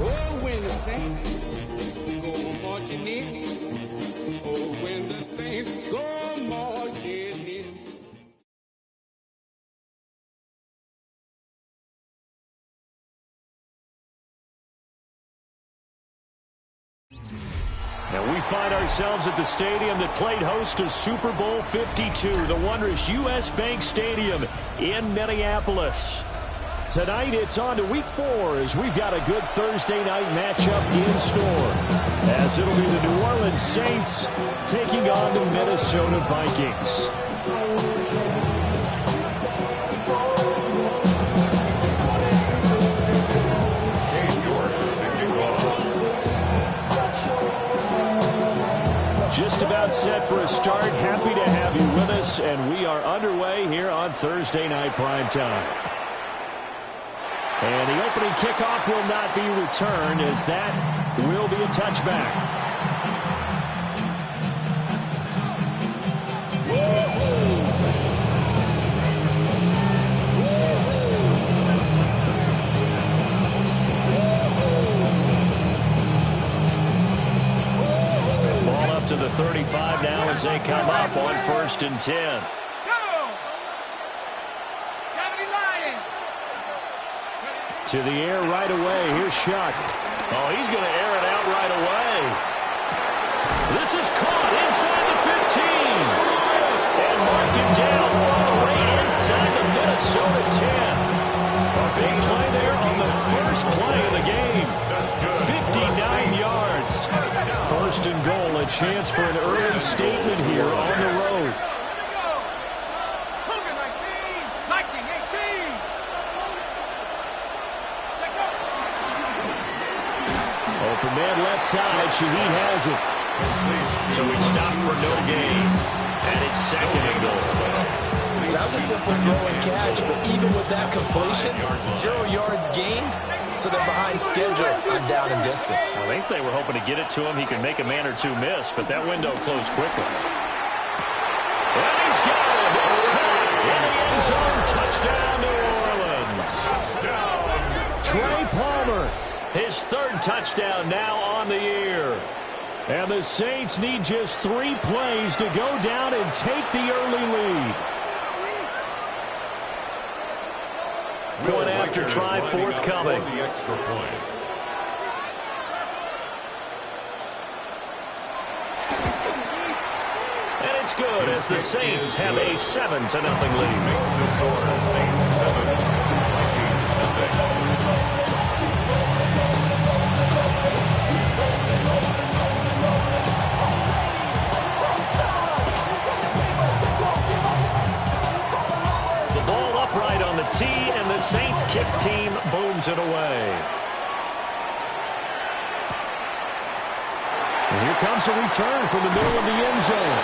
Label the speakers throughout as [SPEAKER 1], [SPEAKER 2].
[SPEAKER 1] Oh, when the Saints go marching in. Oh, when the Saints go marching in.
[SPEAKER 2] And we find ourselves at the stadium that played host to Super Bowl 52, the wondrous U.S. Bank Stadium in Minneapolis. Tonight, it's on to Week 4 as we've got a good Thursday night matchup in store, as it'll be the New Orleans Saints taking on the Minnesota Vikings. Just about set for a start. Happy to have you with us, and we are underway here on Thursday Night Primetime. And the opening kickoff will not be returned, as that will be a touchback. Ball up to the 35 now as they come up on 1st and 10. To the air right away. Here's Shuck. Oh, he's going to air it out right away. This is caught inside the 15. And marked him down all the way inside the Minnesota 10. A big play there on the first play of the game. 59 yards. 1st and goal. A chance for an early statement here on the road. Open man left side. Shaheed has it. So we stop for no gain. And it's 2nd and goal.
[SPEAKER 3] That was a simple throw and catch, but even with that completion, 0 yards gained, so they're behind schedule on down and distance.
[SPEAKER 2] I think they were hoping to get it to him. He could make a man or two miss, but that window closed quickly. And he's got it. It's caught in the end zone. Touchdown, New Orleans. Trey Palmer. His 3rd touchdown now on the year. And the Saints need just 3 plays to go down and take the early lead. Going after try forthcoming. And it's good as the Saints have a 7-0 lead. Makes the score Saints 7, Vikings nothing. Tee, and the Saints kick team booms it away. And here comes a return from the middle of the end zone.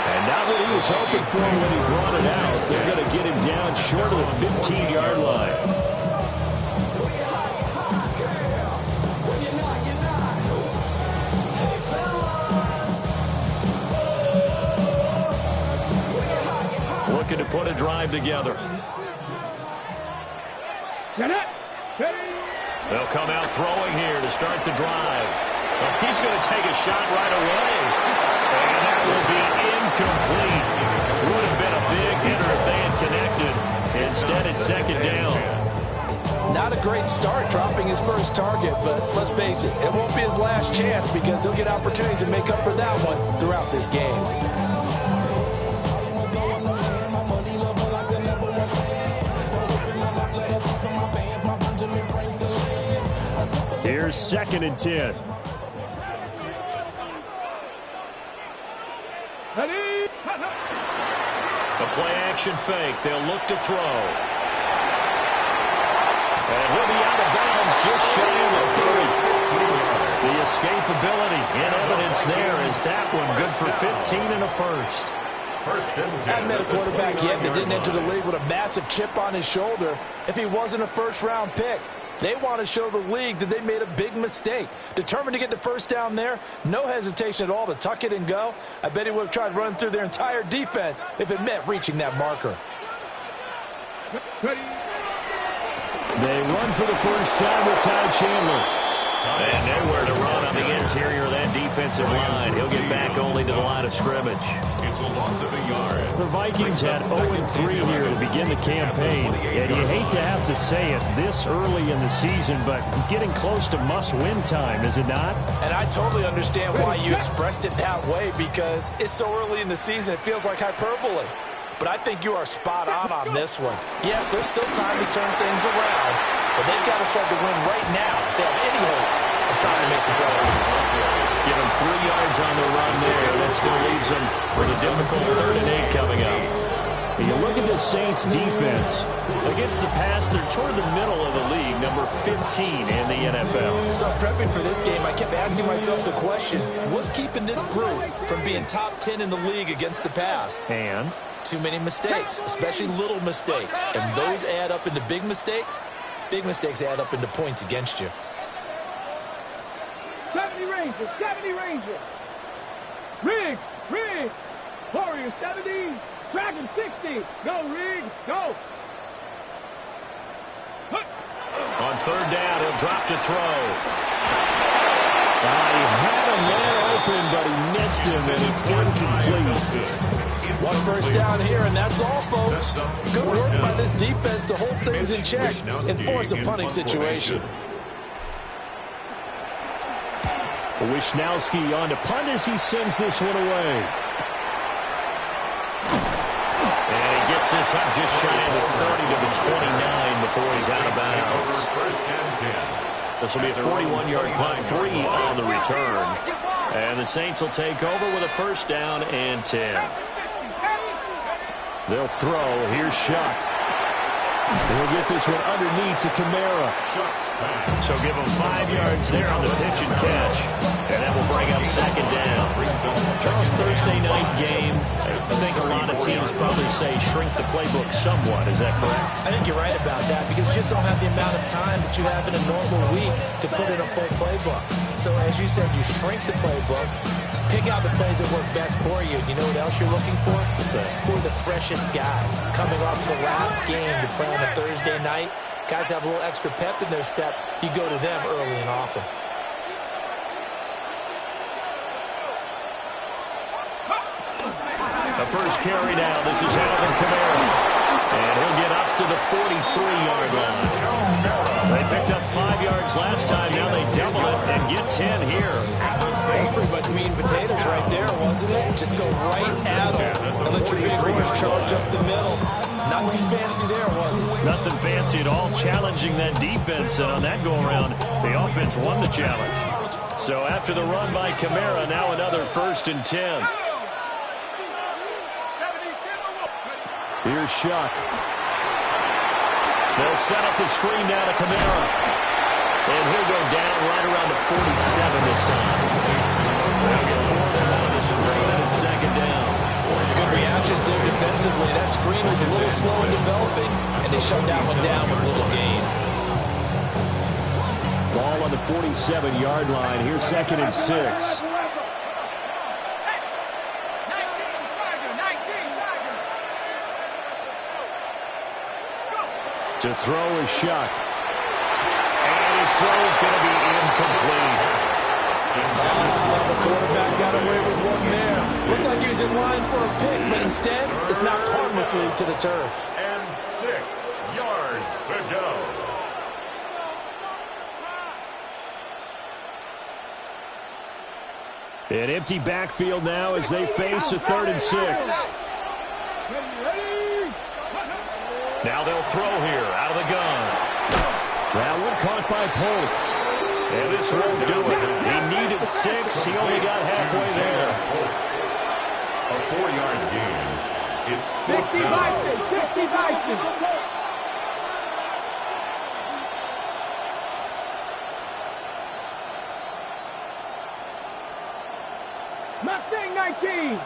[SPEAKER 2] And not what he was hoping for when he brought it out. They're going to get him down short of the 15-yard line. Looking to put a drive together. They'll come out throwing here to start the drive. He's going to take a shot right away. And that will be incomplete. Would have been a big hitter if they had connected. Instead, it's 2nd down.
[SPEAKER 3] Not a great start dropping his first target, but let's face it, it won't be his last chance because he'll get opportunities to make up for that one throughout this game.
[SPEAKER 2] Here's 2nd and 10. A play-action fake. They'll look to throw. And he'll be out of bounds just shy of the 30. The escapability in evidence there is that one good for 15 and a first.
[SPEAKER 3] Hadn't met a quarterback yet that didn't enter the league with a massive chip on his shoulder if he wasn't a first-round pick. They want to show the league that they made a big mistake. Determined to get the first down there, no hesitation at all to tuck it and go. I bet he would have tried running through their entire defense if it meant reaching that marker.
[SPEAKER 2] They run for the first time with Ty Chandler. And nowhere to run on the interior of that defensive line. He'll get back only to the line of scrimmage. It's a loss of a yard. The Vikings had 0-3 here to begin the campaign. And you hate to have to say it this early in the season, but getting close to must-win time, is it not?
[SPEAKER 3] And I totally understand why you expressed it that way because it's so early in the season it feels like hyperbole. But I think you are spot on this one. Yes, there's still time to turn things around, but they've got to start to win right now if they have any hopes of trying to make the playoffs.
[SPEAKER 2] Give them 3 yards on the run there. That still leaves them with a difficult 3rd and 8 coming up. And you look at the Saints defense. Against the pass, they're toward the middle of the league, number 15 in the NFL.
[SPEAKER 3] So prepping for this game, I kept asking myself the question, what's keeping this group from being top 10 in the league against the pass?
[SPEAKER 2] And
[SPEAKER 3] too many mistakes, especially little mistakes. And those add up into big mistakes. Big mistakes add up into points against you.
[SPEAKER 4] 70 Rangers, 70 Rangers. Riggs, Riggs. Warriors 70, Dragon 60. Go, Riggs, go.
[SPEAKER 2] On 3rd down, he'll drop to throw. He had a man open, but he missed him, and it's incomplete.
[SPEAKER 3] One first down here, and that's all, folks. Good work by this defense to hold things in check and force a punting situation.
[SPEAKER 2] Wishnowski on to punt as he sends this one away. And he gets this up just shy of the 30 to the 29 before he's out of bounds. This will be a 41-yard punt, 3 on the return. And the Saints will take over with a first down and 10. They'll throw. Here's Shuck. He'll get this one underneath to Kamara. So give him 5 yards there on the pitch and catch. And that will bring up 2nd down. Charles, Thursday night game. I think a lot of teams probably say shrink the playbook somewhat. Is that correct?
[SPEAKER 3] I think you're right about that because you just don't have the amount of time that you have in a normal week to put in a full playbook. So as you said, you shrink the playbook. Pick out the plays that work best for you. You know what else you're looking for? Who are the freshest guys coming off the last game to play on a Thursday night? Guys have a little extra pep in their step. You go to them early and often.
[SPEAKER 2] The first carry now. This is Alvin Kamara. And he'll get up to the 43-yard line. They picked up 5 yards last time. Now they double it and get 10 here.
[SPEAKER 3] That's pretty much meat and potatoes right there, wasn't it? Just go right at them and let your big horse charge up the middle. Not too fancy there, was it?
[SPEAKER 2] Nothing fancy at all, challenging that defense. And on that go-around, the offense won the challenge. So after the run by Kamara, now another 1st and 10. Here's Shuck. They'll set up the screen now to Kamara. And he'll go down right around the 47 this time. They'll get 4 there on the screen, and it's 2nd down.
[SPEAKER 3] Good reactions there defensively. That screen was a little slow in developing, and they shut that one down with little gain.
[SPEAKER 2] Ball on the 47-yard line. Here's 2nd and 6. To throw is Shuck. And his throw is going to be incomplete.
[SPEAKER 3] The quarterback got away with one there. Looked like he was in line for a pick, but instead it's knocked harmlessly to the turf.
[SPEAKER 5] And 6 yards to go.
[SPEAKER 2] An empty backfield now as they face a 3rd and 6. Now they'll throw here out of the gun. That one caught by Polk. And this won't do it. He needed 6. He only got halfway there.
[SPEAKER 5] A 4-yard gain. It's
[SPEAKER 4] 60 Vikings, 60 Vikings. Mustang 19.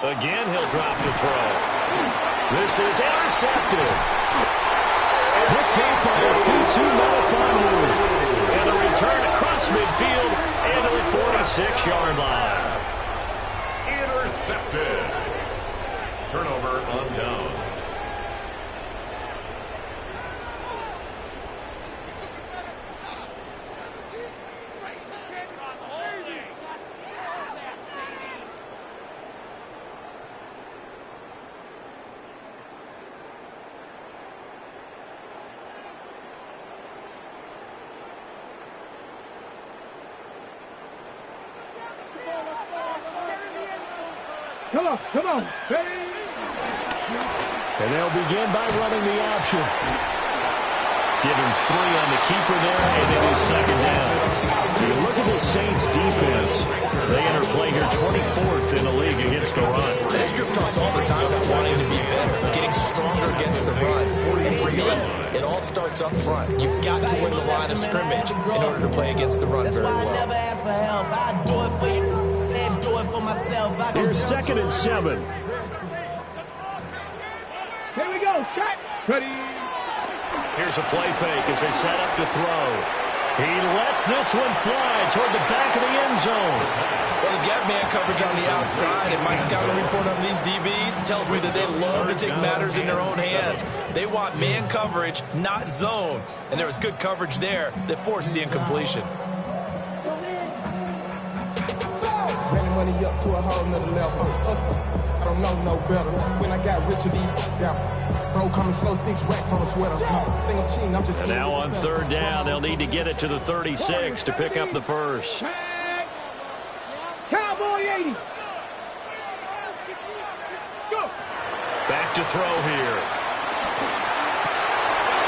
[SPEAKER 2] Again, he'll drop to throw. This is intercepted. Picked up by a Futu Melifonwu. And a return across midfield and to the 46-yard line.
[SPEAKER 5] intercepted. Turnover on downs.
[SPEAKER 4] Come on.
[SPEAKER 2] And they'll begin by running the option. Giving 3 on the keeper there, and it is 2nd down. You look at the Saints' defense. They enter play here 24th in the league against the run.
[SPEAKER 3] This group talks all the time about wanting to be better, getting stronger against the run. And to me, it all starts up front. You've got to win the line of scrimmage in order to play against the run very well.
[SPEAKER 2] Here's 2nd and 7.
[SPEAKER 4] Here we go. Shot. Ready.
[SPEAKER 2] Here's a play fake as they set up to throw. He lets this one fly toward the back of the end zone.
[SPEAKER 3] Well, you got man coverage on the outside, and my scouting report on these DBs tells me that they love to take matters in their own hands. They want man coverage, not zone. And there was good coverage there that forced the incompletion.
[SPEAKER 6] Running money up to a whole nother level. I don't know no better. When I got rich, bro coming slow, 6 racks on a sweater. Think I'm cheating, I'm just
[SPEAKER 2] And now on 3rd down, they'll need to get it to the 36 to pick up the first.
[SPEAKER 4] Cowboy 80. Go.
[SPEAKER 2] Back to throw here.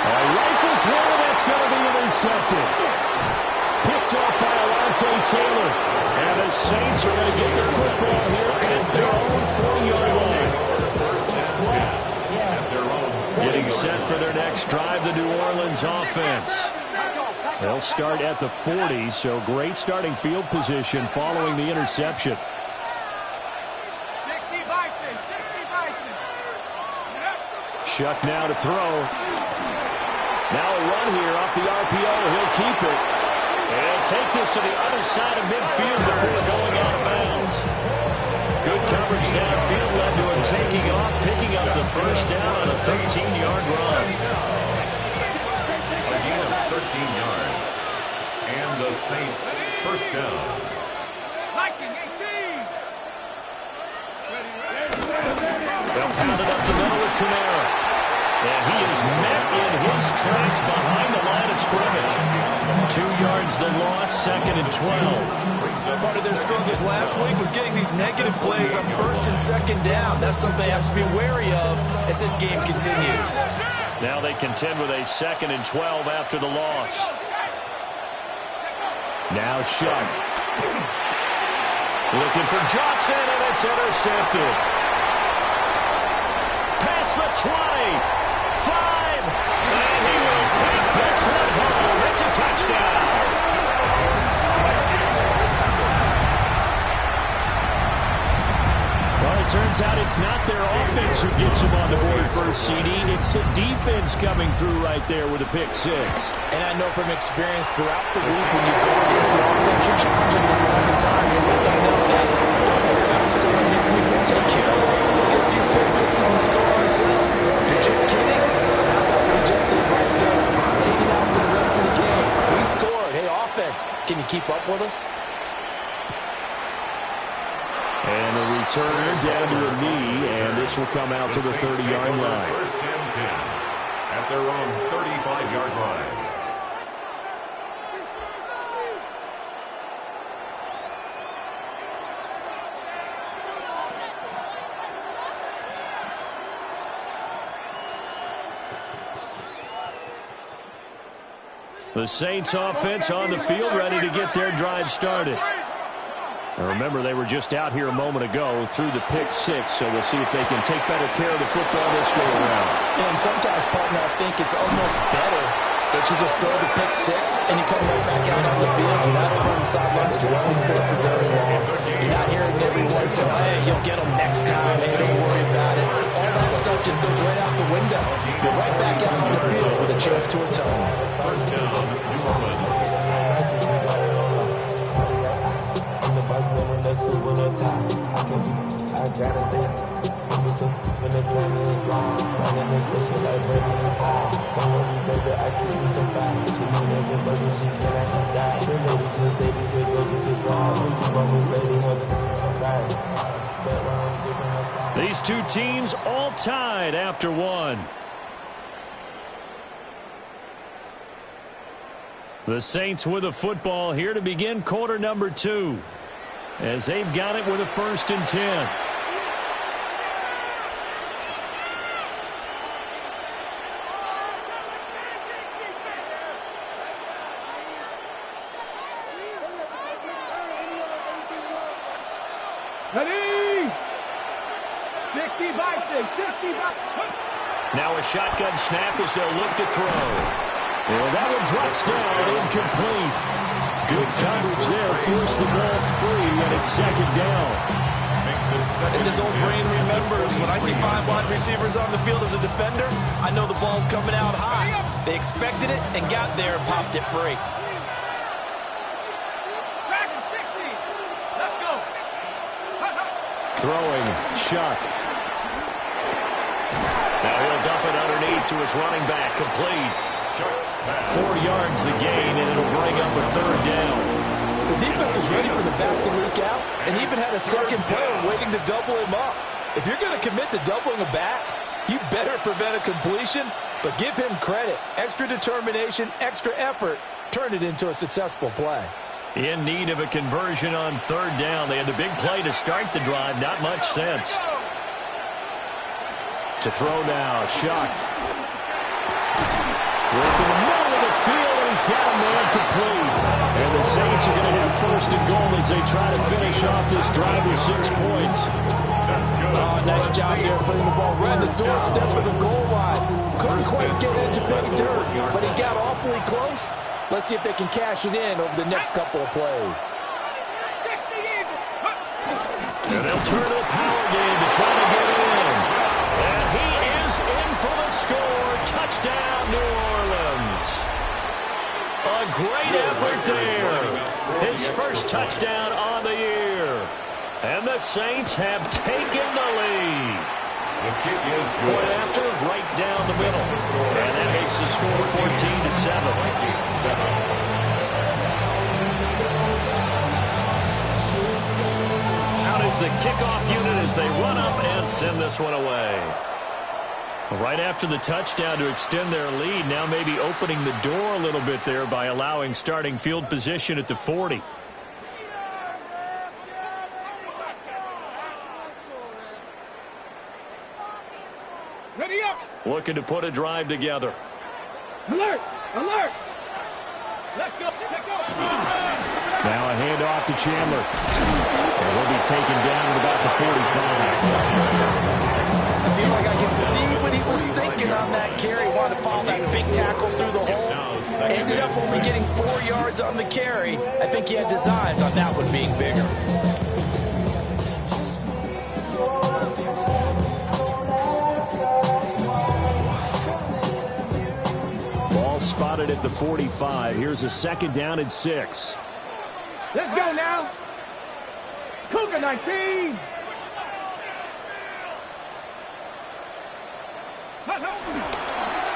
[SPEAKER 2] Rifles one, that's going to be intercepted. Picked off by Alontae Taylor. And the Saints are going to get their football here at their own 40-yard line. Getting set for their next drive, the New Orleans offense. They'll start at the 40, so great starting field position following the interception.
[SPEAKER 4] 60 Bison.
[SPEAKER 2] Shuck now to throw. Now a run here off the RPO. He'll keep it. And take this to the other side of midfield before going out of bounds. Good coverage downfield led to him taking off, picking up the first down on a 13-yard run.
[SPEAKER 5] A gain of 13 yards. And the Saints first down.
[SPEAKER 4] Viking 18.
[SPEAKER 2] They'll pound it up the middle with Kamara. And he is met in his tracks behind the line of scrimmage. 2 yards the loss, 2nd and 12.
[SPEAKER 3] Part of their struggles last week was getting these negative plays on 1st and 2nd down. That's something they have to be wary of as this game continues.
[SPEAKER 2] Now they contend with a 2nd and 12 after the loss. Now Shuck. Looking for Johnson, and it's intercepted. Past the 20. 5. And he will take this one home. It's a touchdown. Well, it turns out it's not their offense who gets them on the board first, CD. It's the defense coming through right there with a pick 6.
[SPEAKER 3] And I know from experience throughout the week when you go against the offense, you're challenging them all the time. You let them know, hey, don't worry about scoring this week. We'll take care of it. We'll get a few pick 6s and score ourselves. You're just kidding? How about we just did right there? Laid it out for the rest of the game. We scored. Hey, offense, can you keep up with us?
[SPEAKER 2] And a return down to a knee, and this will come out to the 30-yard line.
[SPEAKER 5] First and 10 at their own 35-yard line.
[SPEAKER 2] The Saints offense on the field, ready to get their drive started. Now remember, they were just out here a moment ago through the pick six, so we'll see if they can take better care of the football this go around.
[SPEAKER 3] And sometimes, partner, I think it's almost better that you just throw the pick six and you come right back out on the field. You're not over on the sidelines to run for it for very long. You're not hearing everyone say, hey, you'll get them next time. Hey, don't worry about it. All that stuff just goes right out the window. You're right back out on the field with a chance to atone.
[SPEAKER 5] First down, New Orleans.
[SPEAKER 2] These two teams all tied after one. The Saints with a football here to begin quarter number 2. As they've got it with a 1st and 10.
[SPEAKER 4] Ready? 60 by 6, 60 by...
[SPEAKER 2] Now a shotgun snap as they'll look to throw. And that one drops down, incomplete. Good coverage there, forced the ball free, and it's 2nd down.
[SPEAKER 3] As this old brain remembers, when I see 5 wide receivers on the field as a defender, I know the ball's coming out high. They expected it and got there and popped it free.
[SPEAKER 4] Dragon 60. Let's go.
[SPEAKER 2] Throwing, Shuck. Now he'll dump it underneath to his running back, complete. 4 yards the gain, and it'll bring up a 3rd down.
[SPEAKER 3] The defense was ready for the back to leak out and even had a second player waiting to double him up. If you're going to commit to doubling a back, you better prevent a completion, but give him credit. Extra determination, extra effort, turn it into a successful play.
[SPEAKER 2] In need of a conversion on 3rd down. They had the big play to start the drive. Not much sense. To throw now, Shuck. Working the middle of the field, and he's got a man complete. And the Saints are going to have 1st and goal as they try to finish off this drive with 6 points.
[SPEAKER 3] Oh, nice job there putting the ball right on the doorstep of the goal line. Couldn't quite get into big dirt, but he got awfully close. Let's see if they can cash it in over the next couple of plays.
[SPEAKER 2] And they'll turn to the power game to try to get in. And he is in for the score. Touchdown, New Orleans. A great effort there. His first touchdown on the year. And the Saints have taken the lead.
[SPEAKER 5] The kick is good.
[SPEAKER 2] Point after, right down the middle. And that makes the score 14-7. Out is the kickoff unit as they run up and send this one away. Right after the touchdown to extend their lead, now maybe opening the door a little bit there by allowing starting field position at the 40.
[SPEAKER 4] Ready up.
[SPEAKER 2] Looking to put a drive together.
[SPEAKER 4] Alert. Alert. Let's go. Let's go.
[SPEAKER 2] Now a handoff to Chandler. And he'll be taken down at about the 45.
[SPEAKER 3] I feel like I can see what he was thinking on that carry. Wanted to follow that big tackle through the hole. Ended up only getting 4 yards on the carry. I think he had designs on that one being bigger.
[SPEAKER 2] Ball spotted at the 45. Here's a 2nd down and 6.
[SPEAKER 4] Let's go now. Cougar 19.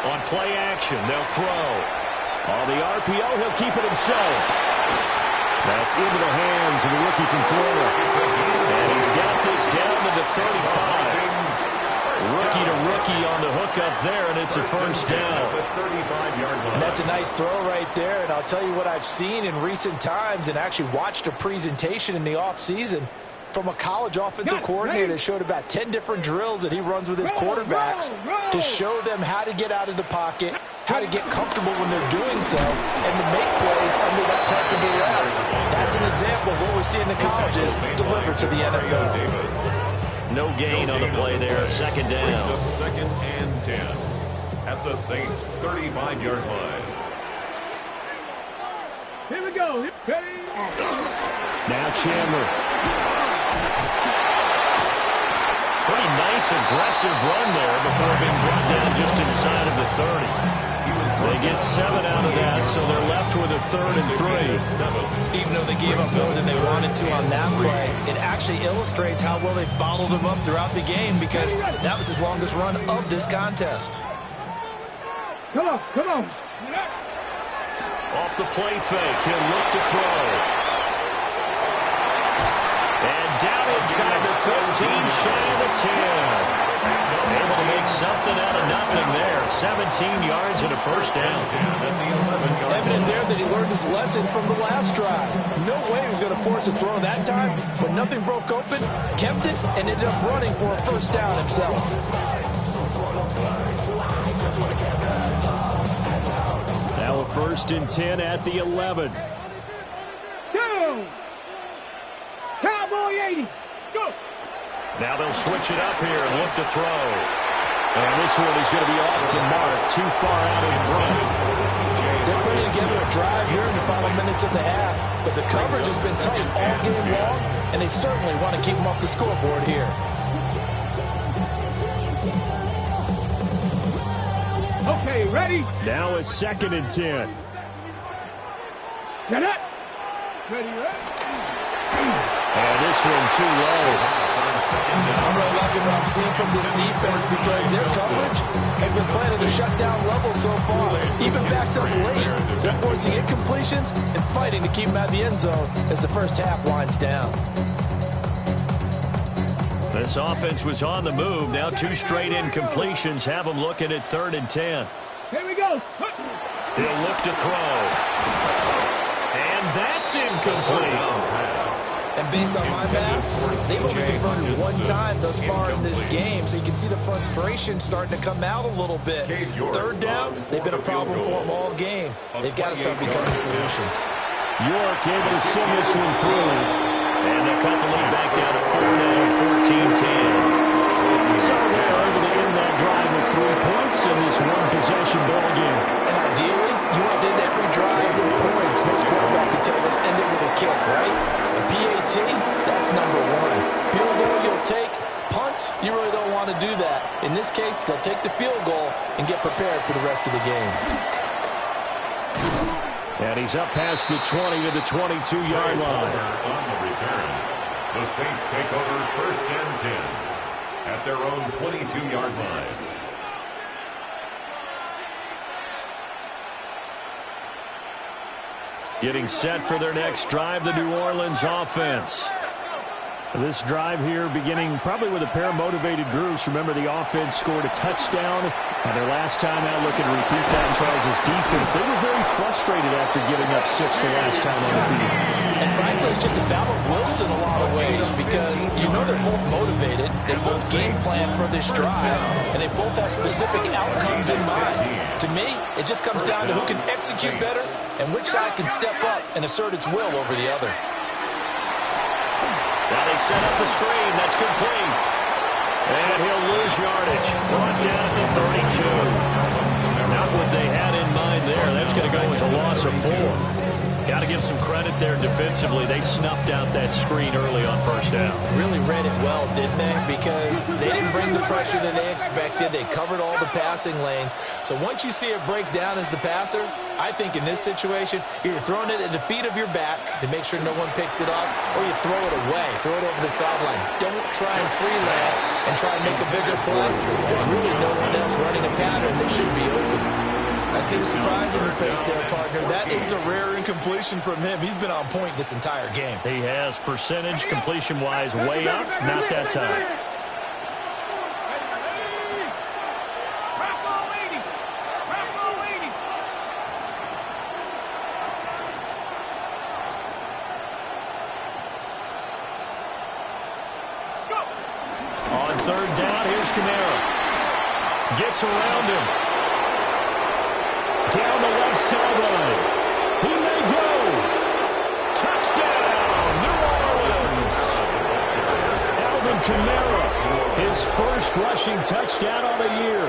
[SPEAKER 2] On play action, they'll throw. On the RPO, he'll keep it himself. That's into the hands of the rookie from Florida. And he's got this down to the 35. Rookie to rookie on the hook up there, and it's a 1st down.
[SPEAKER 3] And that's a nice throw right there. And I'll tell you what I've seen in recent times and actually watched a presentation in the offseason from a college offensive coordinator that showed about 10 different drills that he runs with his quarterbacks to show them how to get out of the pocket, how to get comfortable when they're doing so, and to make plays under that type of duress. That's an example of what we see in the colleges delivered to the NFL.
[SPEAKER 2] No gain on the play there. Second down.
[SPEAKER 5] Second and 10 at the Saints' 35-yard line.
[SPEAKER 4] Here we go. Ready?
[SPEAKER 2] Now Chandler. Pretty nice, aggressive run there before being brought down just inside of the 30. They get 7 out of that, so they're left with a 3rd and 3.
[SPEAKER 3] Even though they gave up more than they wanted to on that play, it actually illustrates how well they bottled him up throughout the game, because that was his longest run of this contest.
[SPEAKER 4] Come on, come on.
[SPEAKER 2] Off the play fake, he'll look to throw. And down inside the 13, shy of the 10. Able to make something out of nothing there. 17 yards and a first down.
[SPEAKER 3] Evident there that he learned his lesson from the last drive. No way he was going to force a throw that time, but nothing broke open, kept it, and ended up running for a first down himself.
[SPEAKER 2] Now a 1st and 10 at the 11.
[SPEAKER 4] Down. Cowboy 80. Go.
[SPEAKER 2] Now they'll switch it up here and look to throw. And this one is going to be off the mark, too far out in front.
[SPEAKER 3] They're putting together a drive here in the final minutes of the half, but the coverage has been tight all game long, and they certainly want to keep them off the scoreboard here.
[SPEAKER 4] Okay, ready?
[SPEAKER 2] Now a 2nd and 10.
[SPEAKER 4] Get it. Ready, ready.
[SPEAKER 2] And this one too low.
[SPEAKER 3] I'm really liking what I'm seeing from this defense, because their coverage has been playing at a shutdown level so far. Even backed up late, they're forcing incompletions and fighting to keep them out of the end zone as the first half winds down.
[SPEAKER 2] This offense was on the move. Now 2 straight incompletions have them looking at 3rd and 10.
[SPEAKER 4] Here we go.
[SPEAKER 2] He'll look to throw. And that's incomplete.
[SPEAKER 3] And based on my math, they've only converted 1 time thus far in this game, so you can see the frustration starting to come out a little bit. 3rd downs, they've been a problem for them all game. They've got to start becoming solutions.
[SPEAKER 2] York able to send this one through. And they'll cut the lead back down to 4 down, 14-10. So they're able to end that drive with 3 points in this one-possession ball game.
[SPEAKER 3] And ideally, you want to end every drive with points. Most quarterbacks will tell us end it with a kick, right? A PAT, that's number 1. Field goal you'll take. Punts, you really don't want to do that. In this case, they'll take the field goal and get prepared for the rest of the game.
[SPEAKER 2] And he's up past the 20 to the 22-yard line.
[SPEAKER 5] On the return, the Saints take over 1st and 10 at their own 22-yard line.
[SPEAKER 2] Getting set for their next drive, the New Orleans offense. This drive here beginning probably with a pair of motivated groups. Remember, the offense scored a touchdown. And their last time out, looking to repeat that in Charles' defense. They were very frustrated after giving up 6 the last time on the field.
[SPEAKER 3] And frankly, it's just a battle of wills in a lot of ways, because you know they're both motivated. They both game plan for this drive, and they both have specific outcomes in mind. To me, it just comes down to who can execute better and which side can step up and assert its will over the other.
[SPEAKER 2] Now they set up the screen. That's complete. And he'll lose yardage. Brought down at the 32. Not what they had in mind there. That's going to go as a loss of 4. Got to give some credit there defensively. They snuffed out that screen early on 1st down.
[SPEAKER 3] Really read it well, didn't they? Because they didn't bring the pressure that they expected. They covered all the passing lanes. So once you see it break down as the passer, I think in this situation, you're throwing it at the feet of your back to make sure no one picks it off, or you throw it away, throw it over the sideline. Don't try and freelance and try and make a bigger play. There's really no one else running a pattern that should be open. I see the surprise in your face there, partner. That is a rare incompletion from him. He's been on point this entire game.
[SPEAKER 2] He has percentage completion-wise way up. Not that time. On 3rd down, here's Kamara. Gets around him. down the left sideline. He may go. Touchdown, New Orleans. Alvin Kamara, his first rushing touchdown on the year.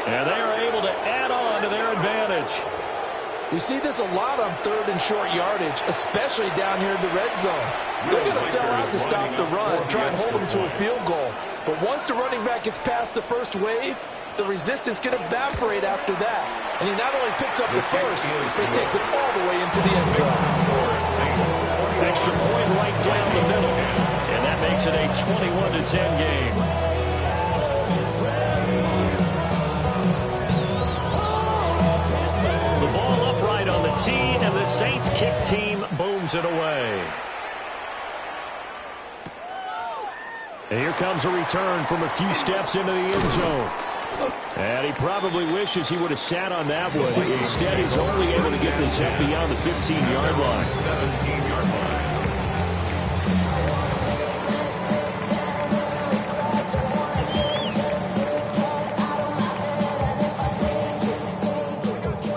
[SPEAKER 2] And they are able to add on to their advantage.
[SPEAKER 3] We see this a lot on third and short yardage, especially down here in the red zone. They're going to sell out to stop the run, try and hold them to a field goal. But once the running back gets past the first wave, the resistance can evaporate after that. And he not only picks up the first, but he takes it all the way into the end zone.
[SPEAKER 2] Extra point right down the middle. And that makes it a 21-10 game. The ball upright on the tee, and the Saints kick team booms it away. And here comes a return from a few steps into the end zone. And he probably wishes he would have sat on that one. Instead, he's only able to get this up beyond the 15-yard line.
[SPEAKER 5] 17-yard line.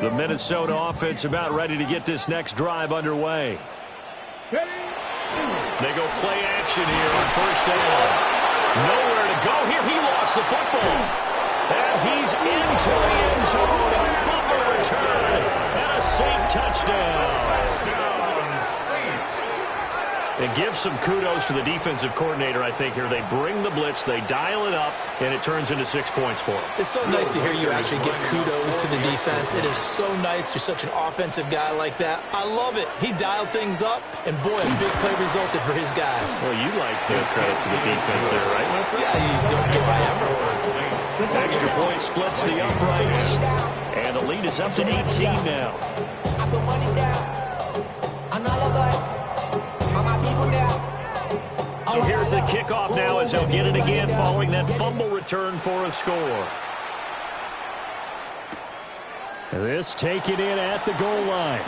[SPEAKER 2] The Minnesota offense about ready to get this next drive underway. They go play action here on first down. Nowhere to go here. He lost the football. And he's into the end zone. A fumble return. And a Saint touchdown. And give some kudos to the defensive coordinator, I think, here. They bring the blitz, they dial it up, and it turns into 6 points for them.
[SPEAKER 3] It's so nice to hear you actually give kudos to the defense. It is so nice. You're such an offensive guy like that. I love it. He dialed things up, and boy, a big play resulted for his guys.
[SPEAKER 2] Well, you like the credit to the defense there, right, my friend?
[SPEAKER 3] Yeah, you don't get my effort.
[SPEAKER 2] Extra point splits the uprights, and the lead is up to 18 now.
[SPEAKER 7] I put money down on all of us, on my people now.
[SPEAKER 2] So here's the kickoff now as he'll get it again following that fumble return for a score. This taken in at the goal line.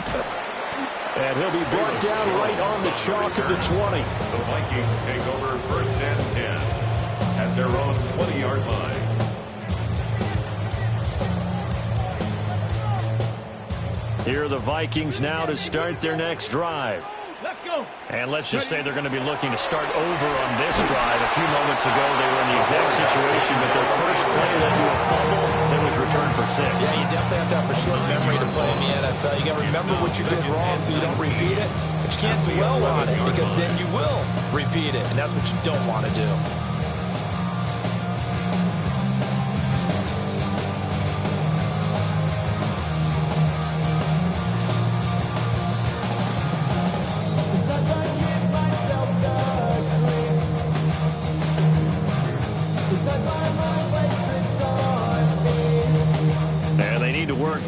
[SPEAKER 2] And he'll be brought down right on the chalk of the 20.
[SPEAKER 5] The Vikings take over first and 10 at their own 20-yard line.
[SPEAKER 2] Here are the Vikings now to start their next drive.
[SPEAKER 4] Let's go.
[SPEAKER 2] And let's just say they're going to be looking to start over on this drive. A few moments ago, they were in the exact situation that their first play led to a fumble that was returned for 6.
[SPEAKER 3] Yeah, you definitely have to have a short memory to play in the NFL. You got to remember what you did wrong so you don't repeat it. But you can't dwell on it because then you will repeat it, and that's what you don't want to do.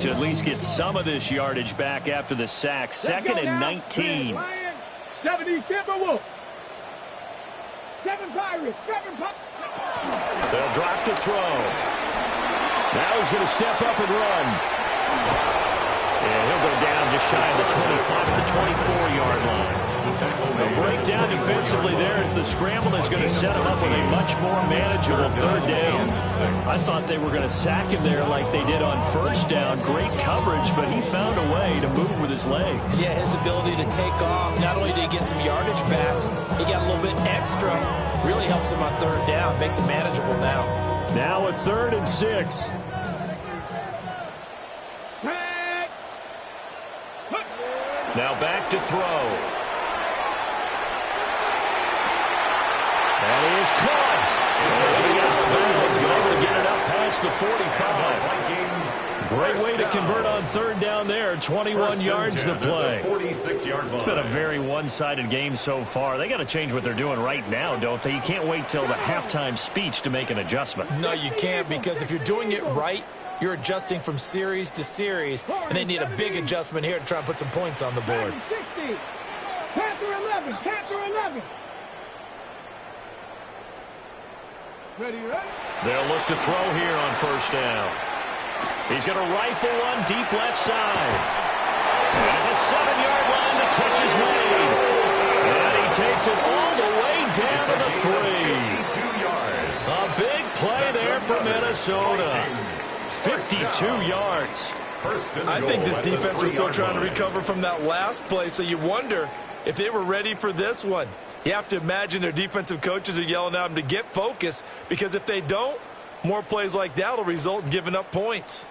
[SPEAKER 2] To at least get some of this yardage back after the sack. Second and 19.
[SPEAKER 4] 70 Timberwolves. 7 Pirates. 7 Pirates.
[SPEAKER 2] They'll drop to throw. Now he's going to step up and run. And he'll go down just shy of the 25 at the 24-yard line. The breakdown defensively there as the scramble is going to set him up with a much more manageable third down. I thought they were going to sack him there like they did on first down. Great coverage, but he found a way to move with his legs.
[SPEAKER 3] Yeah, his ability to take off, not only did he get some yardage back, he got a little bit extra. Really helps him on third down, makes it manageable now.
[SPEAKER 2] Now a 3rd and 6. Now back to throw. And he is caught. He's able to get it up past the 45. Great way to convert on third down there. 21 yards to play.
[SPEAKER 5] 46-yard line.
[SPEAKER 2] It's been a very one-sided game so far. They got to change what they're doing right now, don't they? You can't wait till the halftime speech to make an adjustment.
[SPEAKER 3] No, you can't, because if you're doing it right, you're adjusting from series to series, and they need a big adjustment here to try and put some points on the board.
[SPEAKER 4] 60. Panther 11. Panther 11. Ready?
[SPEAKER 2] They'll look to throw here on first down. He's going to rifle one deep left side. And the 7-yard line, the catch is made. And he takes it all the way down to the 3. A big play there for Minnesota. 52 yards.
[SPEAKER 3] I think this defense was still trying to recover from that last play, so you wonder if they were ready for this one. You have to imagine their defensive coaches are yelling at them to get focused, because if they don't, more plays like that will result in giving up points.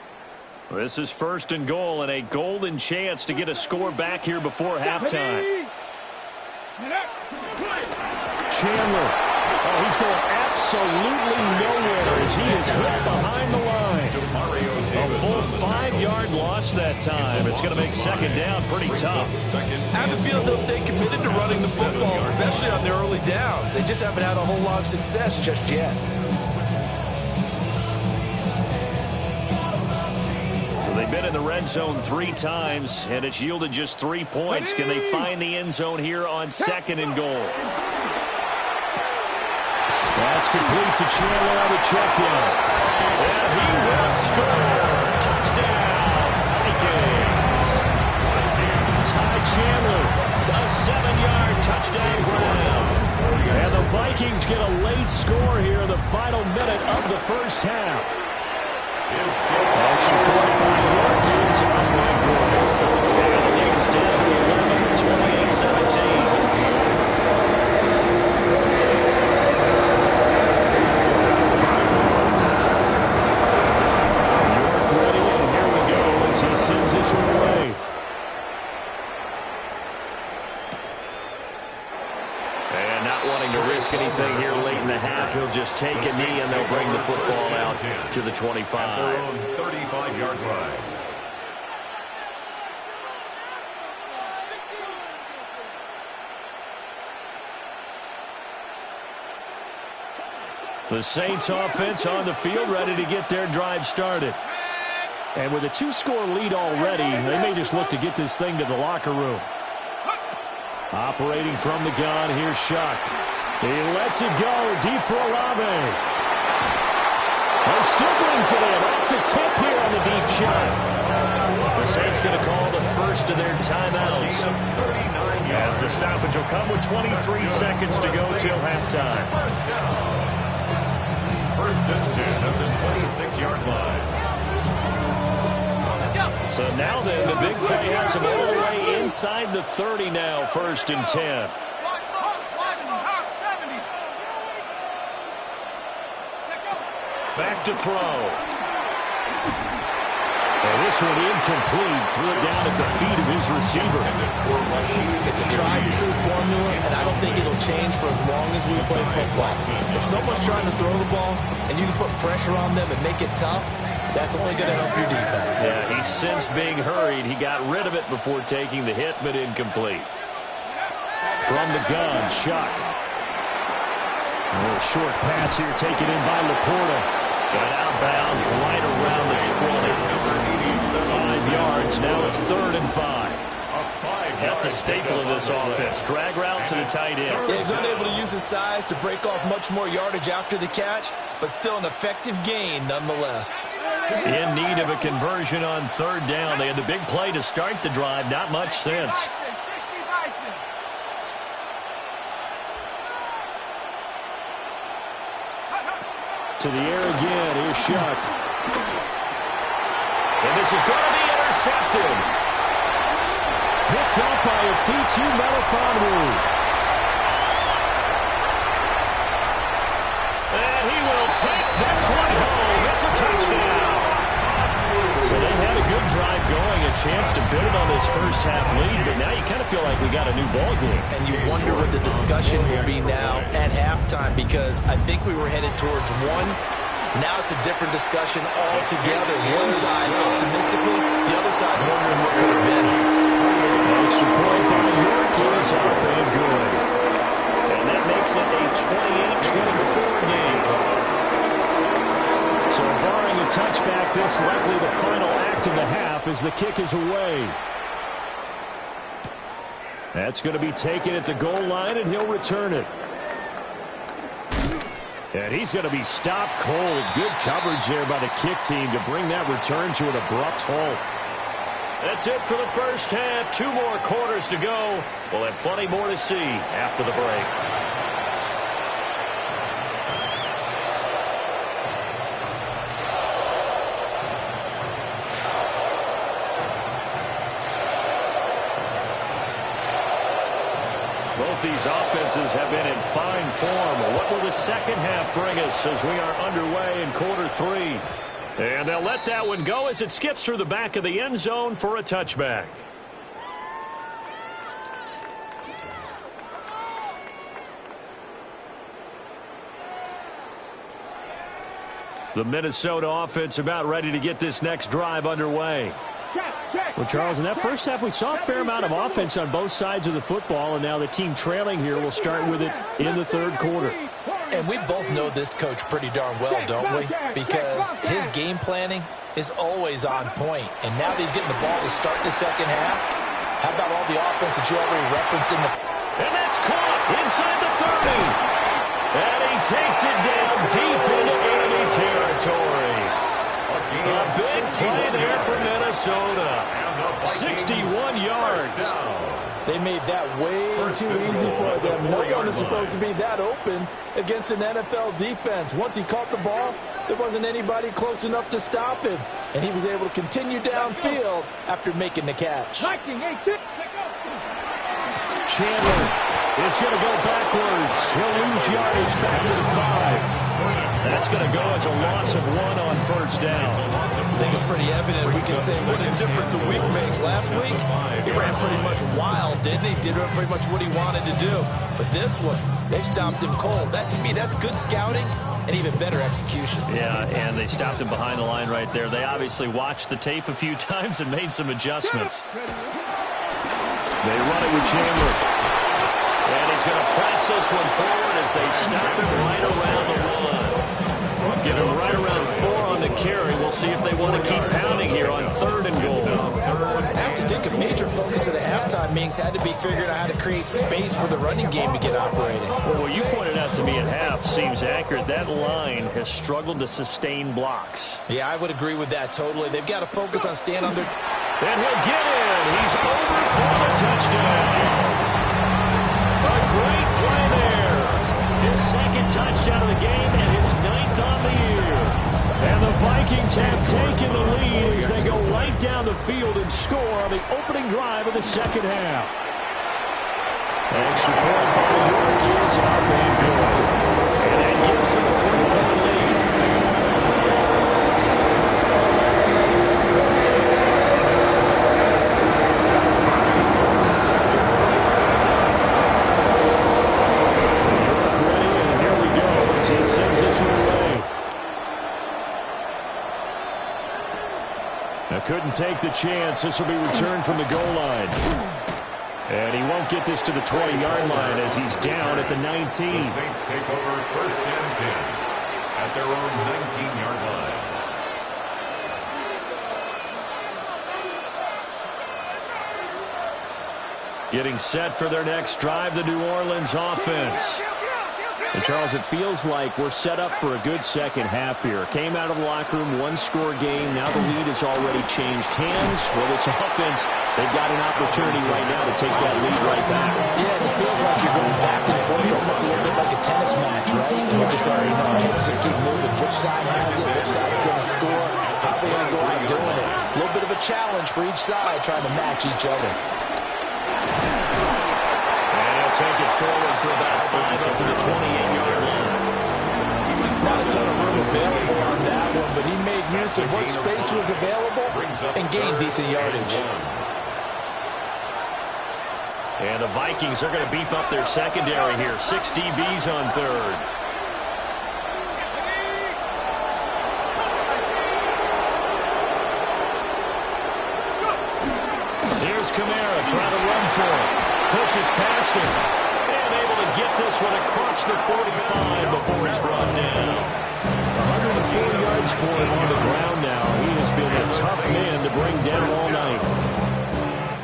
[SPEAKER 2] This is 1st and goal, and a golden chance to get a score back here before halftime. Chandler. Oh, he's going absolutely nowhere as he is hit behind the line. A full 5-yard loss that time. It's going to make 2nd down pretty tough.
[SPEAKER 3] I have a feeling they'll stay committed to running the football, especially on their early downs. They just haven't had a whole lot of success just yet.
[SPEAKER 2] So they've been in the red zone 3 times, and it's yielded just 3 points. Can they find the end zone here on 2nd and goal? That's complete to Chandler on the check down. And he will score. Touchdown, Vikings. Ty Chandler, a 7-yard touchdown grab. And the Vikings get a late score here in the final minute of the first half. Extra point by York is up and good. And the lead is down to 11, 28-17. He sends this one away. And not wanting to risk anything here late in the half, he'll just take a knee and they'll bring the football out to the 25.
[SPEAKER 5] Their own 35-yard line.
[SPEAKER 2] The Saints offense on the field, ready to get their drive started. And with a 2-score lead already, they may just look to get this thing to the locker room. Operating from the gun, here's Shuck. He lets it go deep for Olave. He still brings it in off the tip here on the deep shot. The Saints going to call the first of their timeouts, as the stoppage will come with 23 seconds to go till halftime.
[SPEAKER 5] First and 10 at the 26-yard line.
[SPEAKER 2] So now then, the big play has him all the way inside the 30 now, 1st and 10. Back to throw. And this one incomplete. Threw it down at the feet of his receiver.
[SPEAKER 3] It's a tried-and-true formula, and I don't think it'll change for as long as we play football. If someone's trying to throw the ball and you can put pressure on them and make it tough, that's only going to help your defense.
[SPEAKER 2] Yeah, he sensed being hurried. He got rid of it before taking the hit, but incomplete. From the gun, Shuck. A little short pass here taken in by Laporta. And out of bounds right around the 20. 5 yards. Now it's 3rd and 5. That's a staple of this offense. Drag route to the tight end.
[SPEAKER 3] Yeah, he's unable to use his size to break off much more yardage after the catch, but still an effective gain nonetheless.
[SPEAKER 2] In need of a conversion on 3rd down. They had the big play to start the drive. Not much since. To the air again. Here's Shuck. And this is going to be intercepted. Picked up by Afitu Melifonwu. And he will take this one home. It's a touchdown. So they had a good drive going, a chance to build on this first half lead, but now you kind of feel like we got a new ball game.
[SPEAKER 3] And you wonder what the discussion will be now at halftime, because I think we were headed towards one. Now it's a different discussion altogether. One side optimistically, the other side wondering what could have been.
[SPEAKER 2] Extra point by York is up and good. And that makes it a 28-24 game. So barring a touchback, this likely the final act of the half as the kick is away. That's going to be taken at the goal line, and he'll return it. And he's going to be stopped cold. Good coverage there by the kick team to bring that return to an abrupt halt. That's it for the first half. 2 more quarters to go. We'll have plenty more to see after the break. Both these offenses have been in fine form. What will the second half bring us as we are underway in quarter three? And they'll let that one go as it skips through the back of the end zone for a touchback. The Minnesota offense about ready to get this next drive underway.
[SPEAKER 8] Well, Charles, in that first half, we saw a fair amount of offense on both sides of the football, and now the team trailing here will start with it in the third quarter.
[SPEAKER 3] And we both know this coach pretty darn well, don't we? Because his game planning is always on point. And now that he's getting the ball to start the second half, how about all the offense that you already referenced in the...
[SPEAKER 2] And that's caught inside the 30. And he takes it down deep into enemy territory. A big play there for Minnesota. 61 yards.
[SPEAKER 3] They made that way too easy for them. No one is supposed to be that open against an NFL defense. Once he caught the ball, there wasn't anybody close enough to stop him. And he was able to continue downfield after making the catch.
[SPEAKER 2] Chandler is going to go backwards. He'll lose yardage back to the 5. That's going to go as a loss of 1 on first down.
[SPEAKER 3] I think it's pretty evident. We can say what a difference a week makes. Last week, he ran pretty much wild, didn't he? Did pretty much what he wanted to do. But this one, they stopped him cold. That, to me, that's good scouting and even better execution.
[SPEAKER 2] Yeah, and they stopped him behind the line right there. They obviously watched the tape a few times and made some adjustments. They run it with Chandler. And he's going to press this one forward as they stop him right around the 1. Get him right around 4 on the carry. We'll see if they want to keep pounding here on 3rd and goal.
[SPEAKER 3] I have to think a major focus of the halftime meetings had to be figuring out how to create space for the running game to get operating.
[SPEAKER 2] Well, what you pointed out to me at half seems accurate. That line has struggled to sustain blocks.
[SPEAKER 3] Yeah, I would agree with that totally. They've got to focus on staying under.
[SPEAKER 2] And he'll get in. He's over for the touchdown. A great play there. His second touchdown of the game and his 9th on the year. And the Vikings have taken the lead as they go right down the field and score on the opening drive of the second half. Extra point by York is up and good. And that gives them a 3-point lead. He sends this one away. Now couldn't take the chance. This will be returned from the goal line. And he won't get this to the 20-yard line as he's down at the 19.
[SPEAKER 5] The Saints take over 1st and 10 at their own 19-yard line.
[SPEAKER 2] Getting set for their next drive, the New Orleans offense.
[SPEAKER 8] And, Charles, it feels like we're set up for a good second half here. Came out of the locker room, 1-score game. Now the lead has already changed hands. Well, this offense, they've got an opportunity right now to take that lead right back.
[SPEAKER 3] Yeah, it feels like you're going back and forth, almost a little bit like a tennis match, right? And we're just already know our heads just keep moving. Which side has it? Which side's going to score? How are they going to go out doing it? A little bit of a challenge for each side trying to match each other.
[SPEAKER 2] Take it forward for about 5 up to the 28-yard line.
[SPEAKER 3] Not a ton of room available on that one, but he made use of what space was available and gained decent yardage.
[SPEAKER 2] And the Vikings are going to beef up their secondary here. 6 DBs on 3rd. Here's Kamara trying to run for it. Pushes past him. And able to get this one across the 45 before he's brought down.
[SPEAKER 8] 104 yards for him on the ground now. He has been a tough man to bring down all night.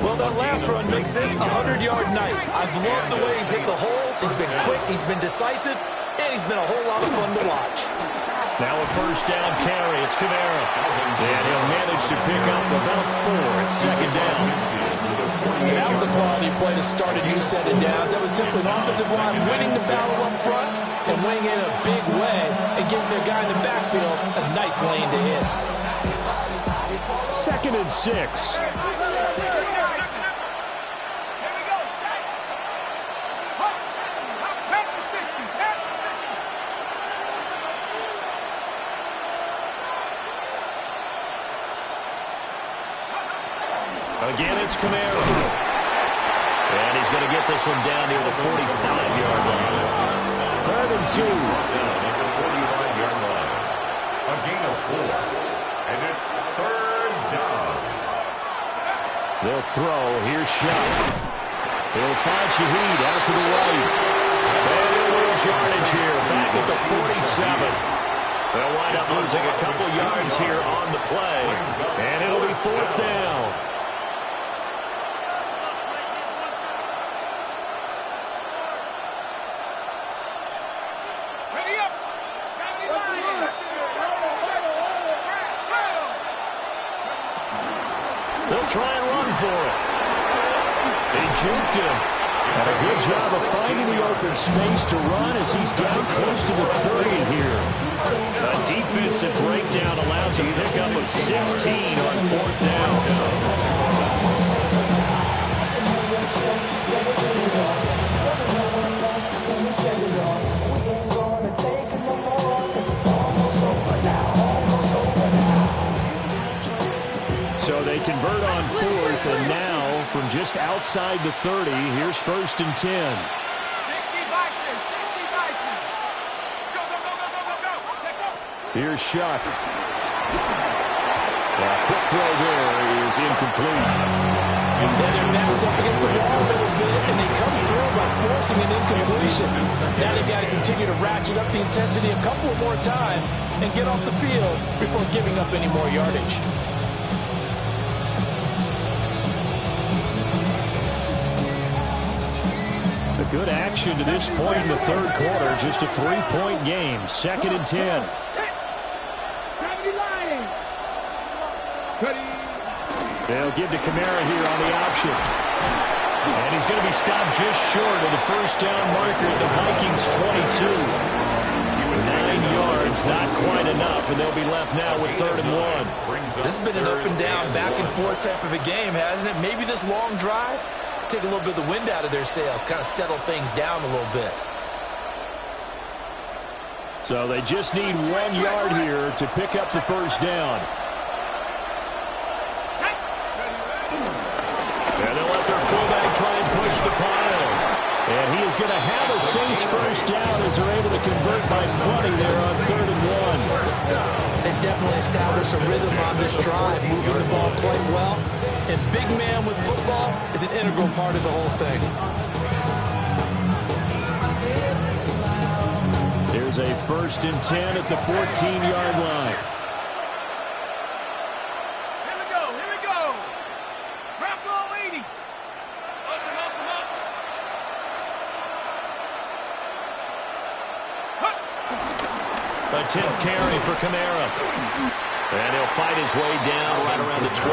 [SPEAKER 3] Well, that last run makes this a 100-yard night. I've loved the way he's hit the holes. He's been quick, he's been decisive, and he's been a whole lot of fun to watch.
[SPEAKER 2] Now a first down carry. It's Kamara. And he'll manage to pick up about 4 at second down.
[SPEAKER 3] And that was a quality play to start a new set of downs. That was simply an offensive line winning the battle up front and winning in a big way and giving their guy in the backfield a nice lane to hit.
[SPEAKER 8] 2nd and 6.
[SPEAKER 2] Again, it's Kamara. And he's going to get this one down near the 45-yard line. 3rd and 2.
[SPEAKER 5] Down at the 45-yard line. A gain of 4. And it's 3rd down.
[SPEAKER 2] They'll throw. Here's Shuck. He'll find Shaheed out to the right. And they'll lose yardage here. Back at the 47. They'll wind up losing a couple yards here on the play. And it'll be 4th down. They'll try and run for it. They juked him. And a good job of finding the open space to run as he's down close to the 30 here. A defensive breakdown allows a pickup of 16 on 4th down. So they convert on 4th, and now from just outside the 30, here's 1st and 10.
[SPEAKER 4] 60 Bison, 60 Bison. Go, go, go, go, go, go, go. Take off.
[SPEAKER 2] Here's Shuck. Quick throw there is incomplete.
[SPEAKER 3] And their back is up against the wall a little bit, and they come through by forcing an incompletion. Now they've got to continue to ratchet up the intensity a couple more times and get off the field before giving up any more yardage.
[SPEAKER 2] A good action to this point in the 3rd quarter. Just a 3-point game. 2nd and 10. They'll give to Kamara here on the option. And he's going to be stopped just short of the 1st down marker at the Vikings 22. 9 yards, not quite enough, and they'll be left now with 3rd and 1.
[SPEAKER 3] This has been an up and down, back and forth type of a game, hasn't it? Maybe this long drive take a little bit of the wind out of their sails, kind of settle things down a little bit.
[SPEAKER 2] So they just need 1 yard here to pick up the 1st down. And they'll let their fullback try and push the pile. And he is going to have a Saints 1st down as they're able to convert by plenty there on 3rd and 1.
[SPEAKER 3] They definitely established a rhythm on this drive, moving the ball quite well. And big man with football is an integral part of the whole thing.
[SPEAKER 2] Here's a 1st and 10 at the 14-yard line.
[SPEAKER 4] Here we go, here we go. Drop ball 80. Awesome, awesome, awesome.
[SPEAKER 2] A 10th carry for Kamara. And he'll fight his way down right around the 12.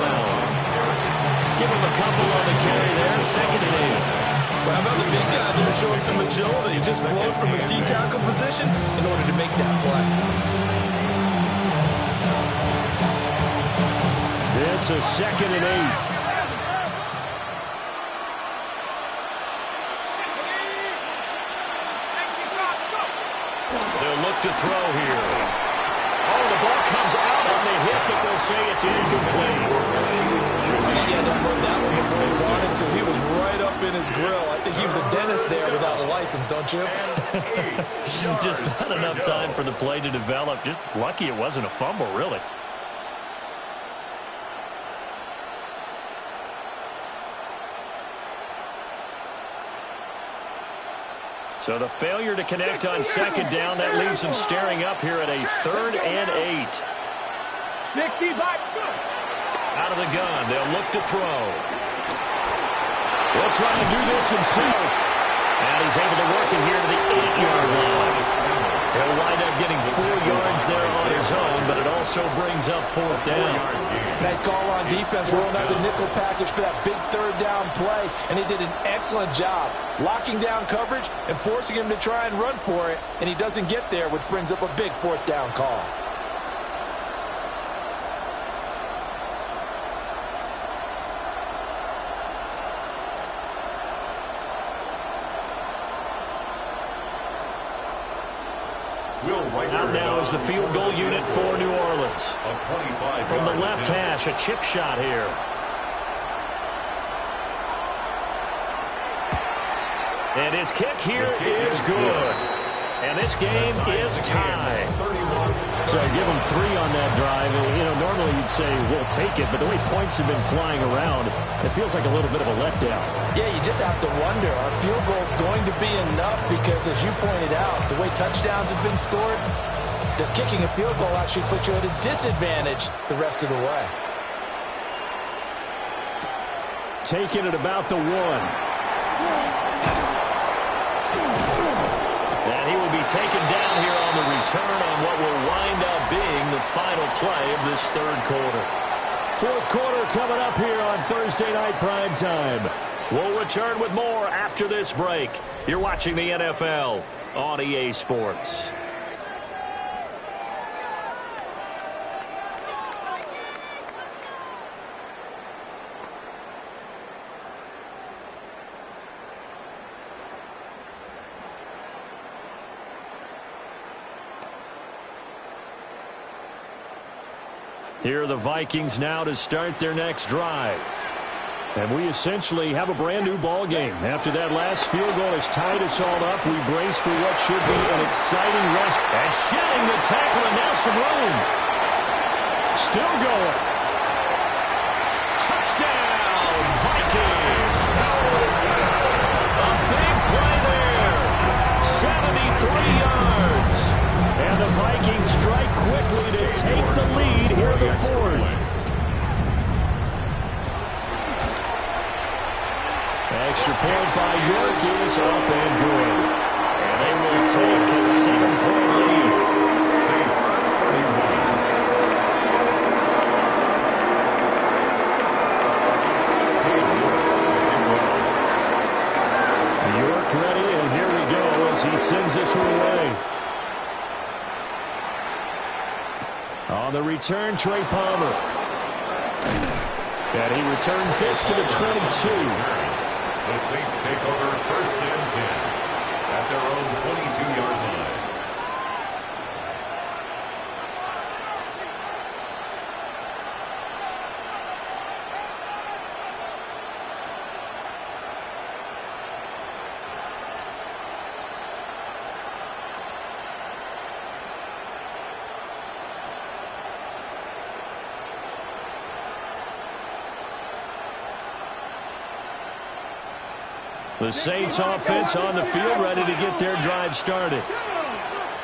[SPEAKER 2] Give him a couple on the carry there. 2nd and 8.
[SPEAKER 3] Well, how about the big guy there showing some agility? Just float from his D-tackle position in order to make that play.
[SPEAKER 2] This is 2nd and 8. They'll look to throw here. Oh, the ball comes out on the hit, but they'll say it's incomplete.
[SPEAKER 3] I think he had to unload that one before he wanted to. He was right up in his grill. I think he was a dentist there without a license, don't you?
[SPEAKER 2] Just not enough time for the play to develop. Just lucky it wasn't a fumble, really. So the failure to connect on 2nd down, that leaves them staring up here at a 3rd and 8.
[SPEAKER 4] 65.
[SPEAKER 2] Out of the gun, they'll look to throw. He'll try to do this himself. And he's able to work it here to the 8-yard line. He'll wind up getting 4 yards there on his own, but it also brings up 4th down.
[SPEAKER 3] Nice call on defense, rolling out the nickel package for that big 3rd down play, and he did an excellent job locking down coverage and forcing him to try and run for it, and he doesn't get there, which brings up a big 4th down call.
[SPEAKER 2] Out now is the field goal unit for New Orleans. From the left hash, a chip shot here. And his kick here is good. And this game is tied.
[SPEAKER 8] So give them 3 on that drive. You know, normally you'd say, we'll take it, but the way points have been flying around, it feels like a little bit of a letdown.
[SPEAKER 3] Yeah, you just have to wonder, are field goals going to be enough? Because as you pointed out, the way touchdowns have been scored, does kicking a field goal actually put you at a disadvantage the rest of the way?
[SPEAKER 8] Taking it about the 1.
[SPEAKER 2] And he will be taken down here on the return on what will wind up being the final play of this third quarter.
[SPEAKER 8] Fourth quarter coming up here on Thursday Night Prime Time.
[SPEAKER 2] We'll return with more after this break. You're watching the NFL on EA Sports.
[SPEAKER 8] Here are the Vikings now to start their next drive. And we essentially have a brand new ball game. After that last field goal has tied us all up, we brace for what should be an exciting rest.
[SPEAKER 2] And shedding the tackle, and now some room.
[SPEAKER 8] Still going.
[SPEAKER 2] Touchdown, Vikings. A big play there. 73 yards.
[SPEAKER 8] And the Vikings strike quickly to take the lead here in the fourth. Extra point by York is up and good.
[SPEAKER 2] And they will take a 7-point lead.
[SPEAKER 5] Saints 31.
[SPEAKER 8] York ready, and here we go as he sends this one away. On the return, Trey Palmer. And he returns this to the 22.
[SPEAKER 5] The Saints take over 1st and 10 at their own 22-yard line.
[SPEAKER 8] The Saints offense on the field, ready to get their drive started.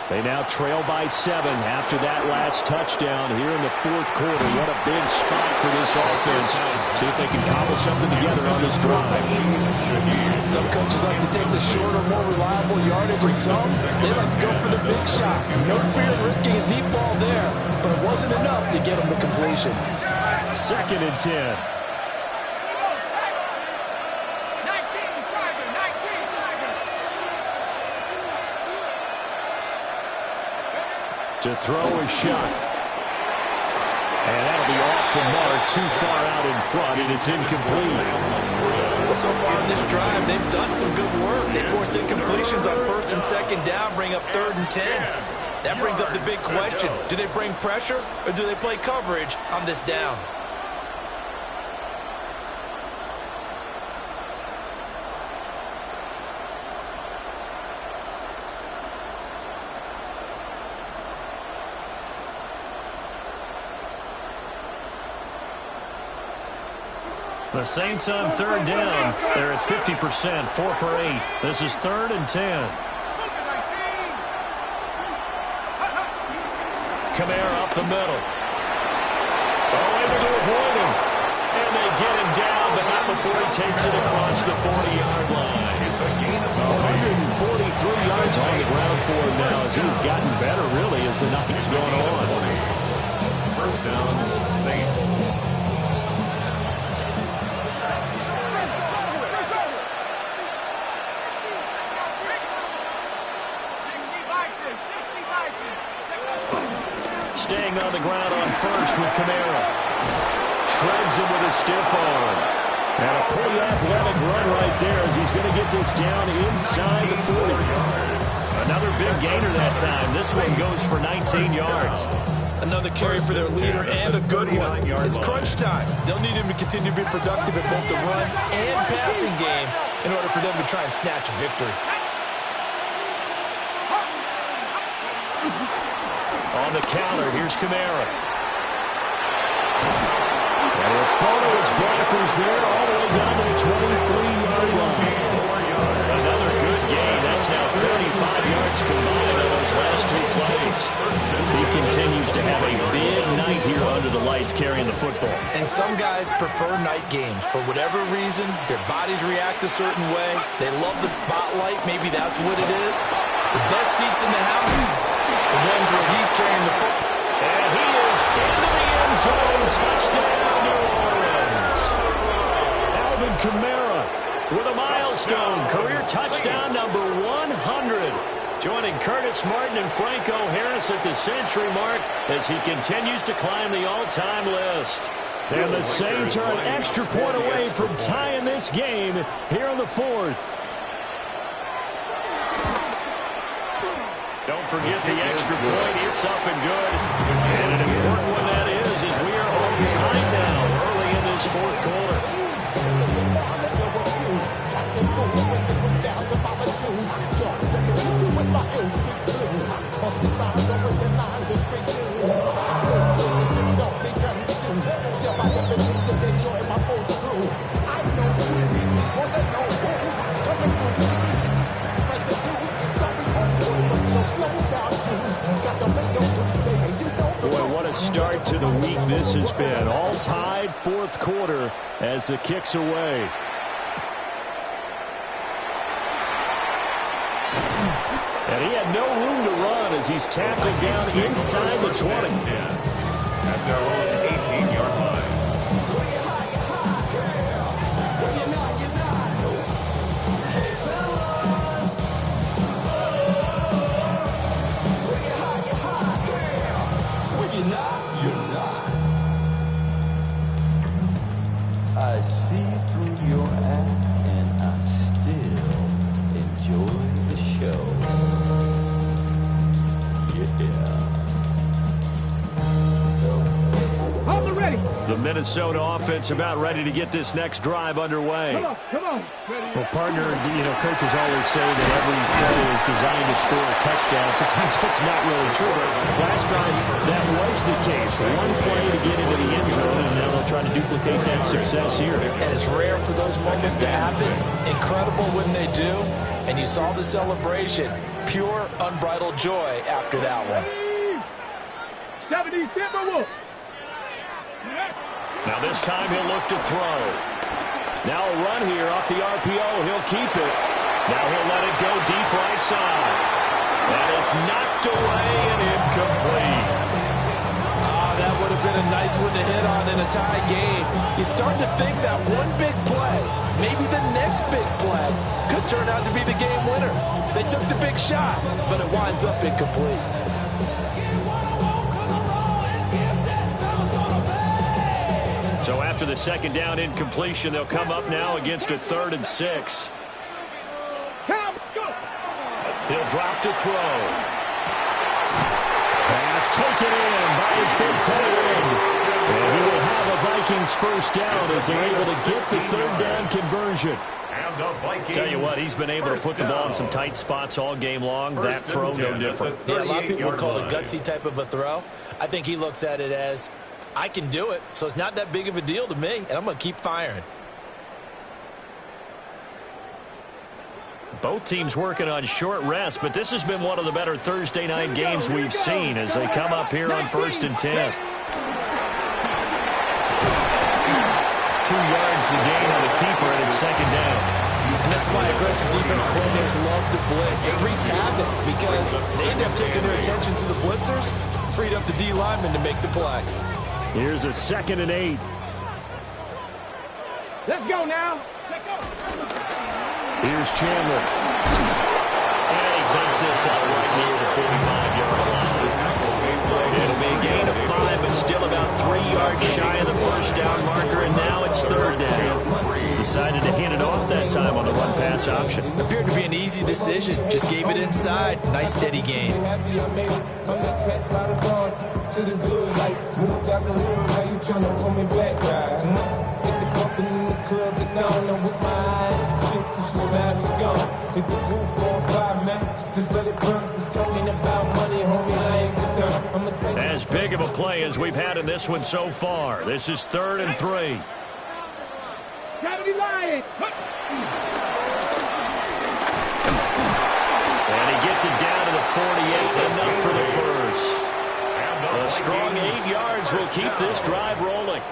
[SPEAKER 8] They now trail by 7 after that last touchdown here in the fourth quarter. What a big spot for this offense. See if they can cobble something together on this drive.
[SPEAKER 3] Some coaches like to take the shorter, more reliable yardage, and some, they like to go for the big shot. No fear of risking a deep ball there, but it wasn't enough to get them the completion.
[SPEAKER 8] 2nd and 10. To throw a shot. And that'll be off the mark, too far out in front, and it's incomplete.
[SPEAKER 3] Well, so far in this drive, they've done some good work. They force incompletions on 1st and 2nd down, bring up 3rd and 10. That brings up the big question. Do they bring pressure, or do they play coverage on this down?
[SPEAKER 2] The Saints on 3rd down. They're at 50%, 4 for 8. This is 3rd and 10. Kamara up the middle. Oh, able to avoid him. And they get him down, but not before he takes it across the 40-yard line.
[SPEAKER 5] It's a gain of
[SPEAKER 8] 143 yards on the ground for him now as he's gotten better, really, as the night's gone on.
[SPEAKER 5] 1st down, Saints.
[SPEAKER 2] Staying on the ground on 1st with Kamara. Shreds him with a stiff arm.
[SPEAKER 8] And a pretty athletic run right there as he's going to get this down inside the 40.
[SPEAKER 2] Another big gainer that time. This one goes for 19 yards.
[SPEAKER 3] Another carry for their leader and a good one. It's crunch time. They'll need him to continue to be productive at both the run and passing game in order for them to try and snatch a victory.
[SPEAKER 2] On the counter, here's Kamara. And a photo is blockers there all the way down to the 23-yard line. Another good gain. That's now 35 yards combined on those last two plays. He continues to have a big night here under the lights carrying the football.
[SPEAKER 3] And some guys prefer night games. For whatever reason, their bodies react a certain way. They love the spotlight. Maybe that's what it is. The best seats in the house, the ones where he's carrying the football.
[SPEAKER 2] And he is into the end zone. Touchdown, New Orleans. Alvin Kamara with a milestone. Career touchdown number 100. Joining Curtis Martin and Franco Harris at the century mark as he continues to climb the all-time list. And the Saints are an extra point away from tying this game here in the fourth. Don't forget the extra point. It's up and good. And an important one that is as we are on time now early in this fourth quarter. Boy, what a start to the week this has been. All tied fourth quarter as the kick's away. And he had no room to run as he's tackled down inside the 20.
[SPEAKER 5] At their own 18-yard line.
[SPEAKER 9] I see through your act and I still enjoy the show.
[SPEAKER 4] Hold the ready.
[SPEAKER 2] The Minnesota offense about ready to get this next drive underway.
[SPEAKER 4] Come on.
[SPEAKER 8] Well, partner, coaches always say that every play is designed to score a touchdown. Sometimes that's not really true, but last time that was the case. One play to get into the end zone, and now they'll try to duplicate that success here.
[SPEAKER 3] And it's rare for those moments to happen. Incredible when they do. And you saw the celebration. Pure, unbridled joy after that one.
[SPEAKER 4] 70 Timberwolves.
[SPEAKER 2] Now this time he'll look to throw. Now a run here off the RPO. He'll keep it. Now he'll let it go deep right side. And it's knocked away and incomplete.
[SPEAKER 3] That would have been a nice one to hit on in a tie game. You start to think that one big play, maybe the next big play, could turn out to be the game winner. They took the big shot, but it winds up incomplete.
[SPEAKER 2] So after the second down incompletion, they'll come up now against a 3rd and 6. He'll drop to throw. Pass taken in by his big tight end. And he will have a Vikings first down as they're able to get the 3rd down conversion. Tell you what, he's been able to put the ball in some tight spots all game long. That throw, no different.
[SPEAKER 3] Yeah, a lot of people would call it a gutsy type of a throw. I think he looks at it as, I can do it, so it's not that big of a deal to me, and I'm going to keep firing.
[SPEAKER 2] Both teams working on short rest, but this has been one of the better Thursday night games we've seen as they come up here on 1st and 10. 2 yards the gain on the keeper, and it's 2nd down.
[SPEAKER 3] And that's why aggressive defense coordinators love to blitz. It wreaks havoc because they end up taking their attention to the blitzers, freed up the D lineman to make the play.
[SPEAKER 2] Here's a 2nd and 8.
[SPEAKER 4] Let's go now. Let's go.
[SPEAKER 2] Here's Chandler. And he takes this out right near the 45-yard line. It'll be a gain of 5, but still about 3 yards shy of the first down marker, and now it's 3rd down. Decided to hand it off that time on the run-pass option.
[SPEAKER 3] Appeared to be an easy decision. Just gave it inside. Nice, steady gain.
[SPEAKER 4] smash is gone. Hit the roof on fire, man. Just let it burn. Talking about money, homie, I ain't concerned. I'ma take
[SPEAKER 2] as big of a play as we've had in this one so far. This is 3rd and 3.
[SPEAKER 4] Gravity Lion.
[SPEAKER 2] And he gets it down to the 48, enough for the first. A strong 8 yards will keep this drive rolling.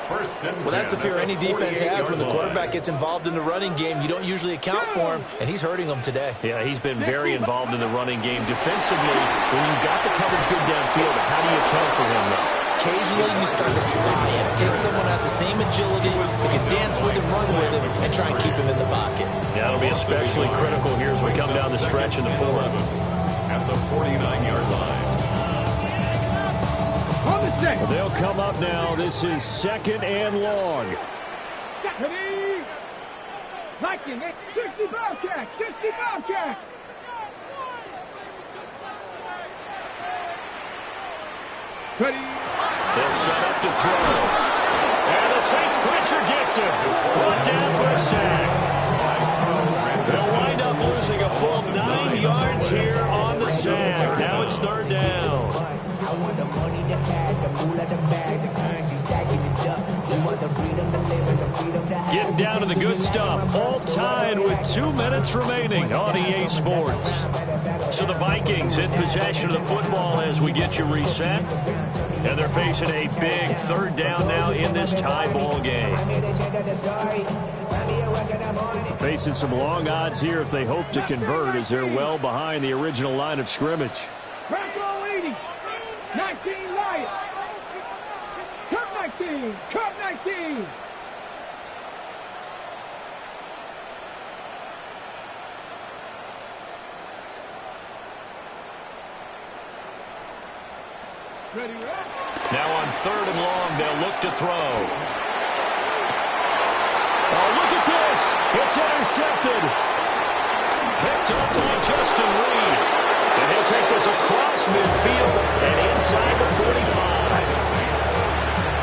[SPEAKER 3] Well, that's the fear any defense has when the quarterback gets involved in the running game. You don't usually account for him, and he's hurting them today.
[SPEAKER 2] Yeah, he's been very involved in the running game. Defensively, when you've got the coverage good downfield, how do you account for him, though?
[SPEAKER 3] Occasionally, you start to spy him. Take someone who has the same agility, who can dance with him, run with him, and try and keep him in the pocket.
[SPEAKER 2] Yeah, it'll be especially critical here as we come down the stretch in the 4th.
[SPEAKER 5] At the 49-yard line.
[SPEAKER 8] Well, they'll come up now. This is 2nd and long.
[SPEAKER 4] Ready? Liking it. 60 Bobcat. 60 Bobcat. Ready?
[SPEAKER 2] They'll set up to throw. And the Saints pressure gets him. Brought down for a sack. They'll wind up losing a full 9 yards here on the sack. Now it's 3rd down.
[SPEAKER 7] I want the money, the cash, the moolah, the bag, the currency, stacking it up. We want the freedom to live and the freedom to have.
[SPEAKER 2] Getting down to the good stuff. All tied with 2 minutes remaining on EA Sports. So the Vikings in possession of the football as we get you reset. And they're facing a big 3rd down now in this tie ball game.
[SPEAKER 8] Facing some long odds here if they hope to convert as they're well behind the original line of scrimmage.
[SPEAKER 4] Bravo 80. 19 Lions. Cup 19. Cup 19. Ready,
[SPEAKER 2] now on 3rd and long, they'll look to throw.
[SPEAKER 8] Oh, look at this. It's intercepted.
[SPEAKER 2] Picked up by Justin Reed. And he'll take this across midfield and inside the 45.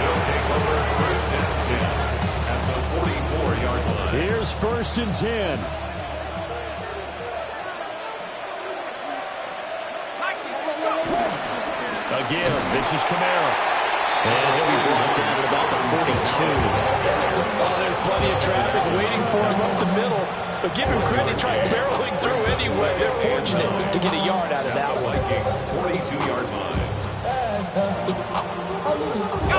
[SPEAKER 5] They'll take over 1st and 10 at the 44-yard line.
[SPEAKER 8] Here's 1st and 10.
[SPEAKER 2] Again, this is Kamara. And he'll be brought down at about the 42.
[SPEAKER 3] Oh, there's plenty of traffic waiting for him up the middle. But give him credit, he tried barreling through anyway. They're fortunate to get a yard out of that one.
[SPEAKER 5] 42-yard line.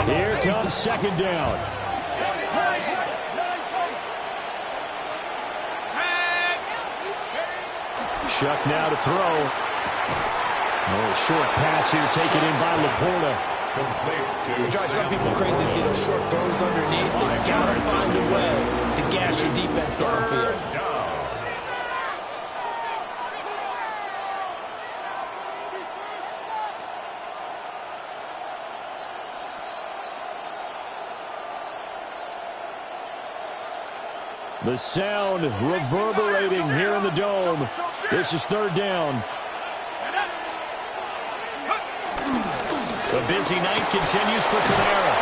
[SPEAKER 8] Here comes 2nd down. Shuck now to throw. Oh, short pass here taken in by Laporta.
[SPEAKER 3] It drives some people crazy to see those short throws underneath. They gotta find a way to gash your defense downfield.
[SPEAKER 8] The sound reverberating here in the dome. This is 3rd down.
[SPEAKER 2] The busy night continues for Kamara.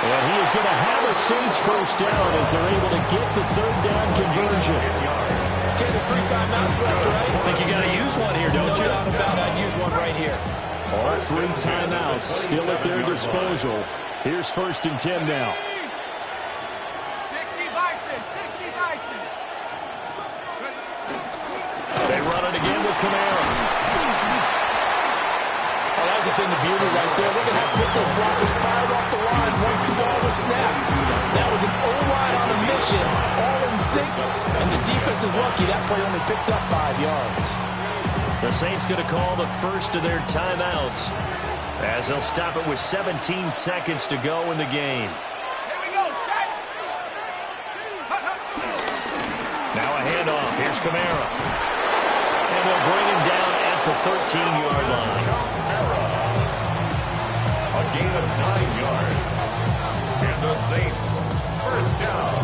[SPEAKER 8] And he is going to have a Saints 1st down as they're able to get the 3rd down conversion.
[SPEAKER 3] Okay, there's 3 timeouts left, right?
[SPEAKER 2] I think you got to use one here, don't you?
[SPEAKER 3] No doubt about it. I'd use one right here.
[SPEAKER 8] All 3 timeouts still at their disposal. Here's 1st and 10 now.
[SPEAKER 4] 60 Bison. 60 Bison.
[SPEAKER 2] They run it again with Kamara.
[SPEAKER 3] Oh, that's a thing of beauty right there. Look at how quick those blockers fired off the lines once the ball was snapped. That was an O-line on a mission, all in sync, and the defense is lucky that play only picked up 5 yards.
[SPEAKER 2] The Saints going to call the first of their timeouts as they'll stop it with 17 seconds to go in the game.
[SPEAKER 4] Here we go, set.
[SPEAKER 2] Now a handoff. Here's Kamara. And they'll bring him down at the 13-yard line.
[SPEAKER 5] A gain of 9 yards. And the Saints, 1st down.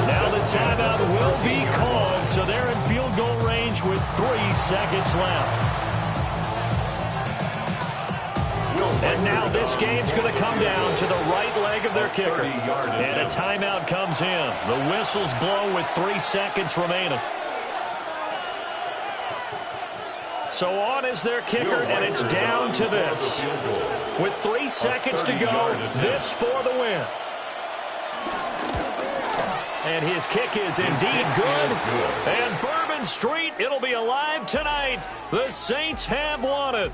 [SPEAKER 2] Now the timeout will be called, so they're in field goal range with 3 seconds left. And now this game's going to come down to the right leg of their kicker. And a timeout comes in. The whistle's blown with 3 seconds remaining. So on is their kicker, and it's down to this. With 3 seconds to go, this for the win. And his kick is indeed good. And Bourbon Street, it'll be alive tonight. The Saints have won it.